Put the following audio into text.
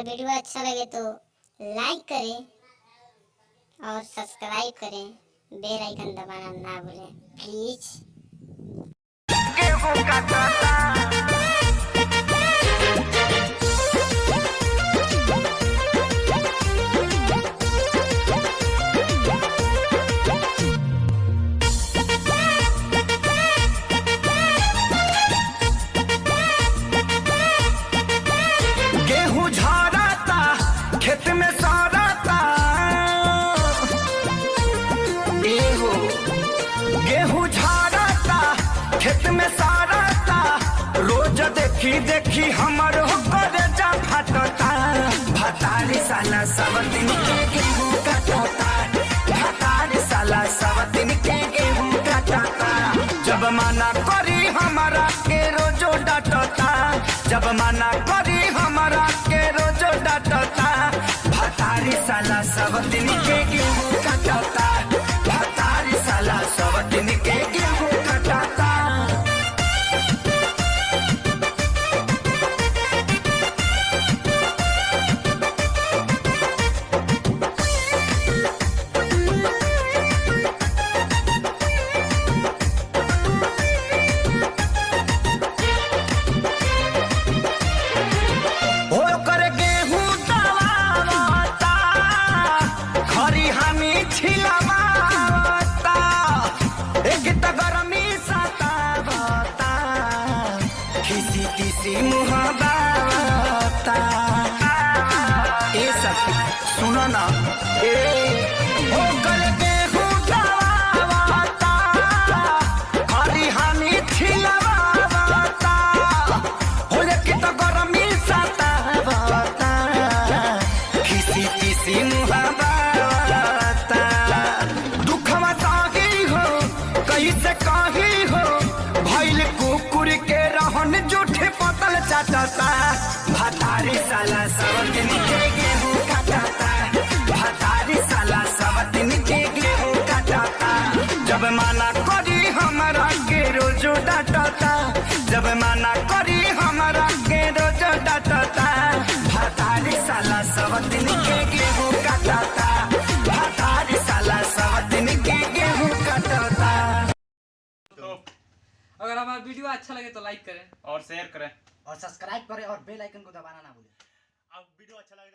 अगर वीडियो अच्छा लगे तो लाइक करें और सब्सक्राइब करें, बेल आइकन दबाना ना भूलें प्लीज। गेहूं झाड़ाता खेत में साराता, गेहूं झाड़ाता खेत में साराता, रोज देखी देखी हमर करे जा फटता। भतारी साला सब दिन के गेहूं काटता, भतारी साला सब दिन के गेहूं काटता। जब मना करी हमारा के रोजो डांटता, जब मना करी हमारा के रोजो डांटता। भतारी साला सब दिन के गेहूं काटता, भतारी साला सब दिन के गेहूं काटता। सुनो ना ओ कर गेहूं दबावता, हरी हानि छिलवावता, हो कि तो गरमी सतावता, खिसी खिसी मुहावता। दुखवा साही हो कैसे कही हो, भइल कुकुर के रहन जूठे पतल चाटता। भतारी साला सब दिन के गेहूं काटता, भतारी साला सब दिन के गेहूं काटता। जब मना करी हमारा के रोजो डांटता, जब मना करी हमारा के रोजो डांटता। भतारी साला सब दिन के गेहूं काटता, भतारी साला सब दिन के गेहूं काटता। अगर हमारा वीडियो अच्छा लगे तो लाइक करें और शेयर करें और सब्सक्राइब करें और बेल आइकन को दबाना ना भूलें। अब वीडियो अच्छा लगे